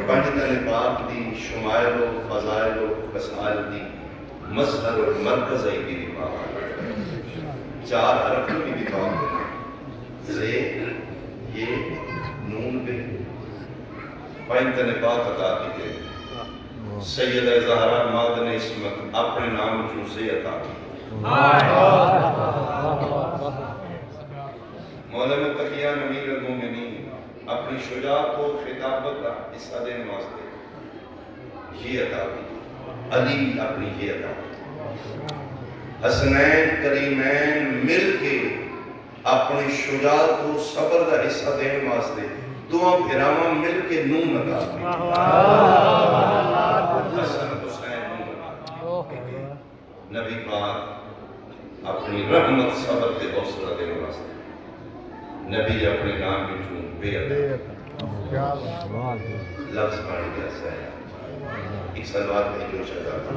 پنجتن پاک دی شمائل و فضائل و وسائل دی مظہر اور مرکز ہے کی پاک 4 حرف کی بھی پاک زے یہ نون بے پنجتن پاک عطا کی دے سیدہ زہرا مادن اسمت اپنے نام جو سے عطا کی مولا متقیان امیر المومنین اپنی شجاعت و خطابت کا حصہ دینے واسطے یہ عطا کی علی اپنی یہ عطا کی حسنین کریمین مل کے اپنی شجاعت و صبر کا حصہ دینے واسطے دعا پھراواں مل کے نون عطا کی حسن حسین نون عطا کی نبی پاک اپنی رحمت صبر کے حوصلہ دینے واسطے نبی اپنے نام میں چون بے عطا لفظ پڑھ گیا سہیا ایک سلوات میں جو شجاعت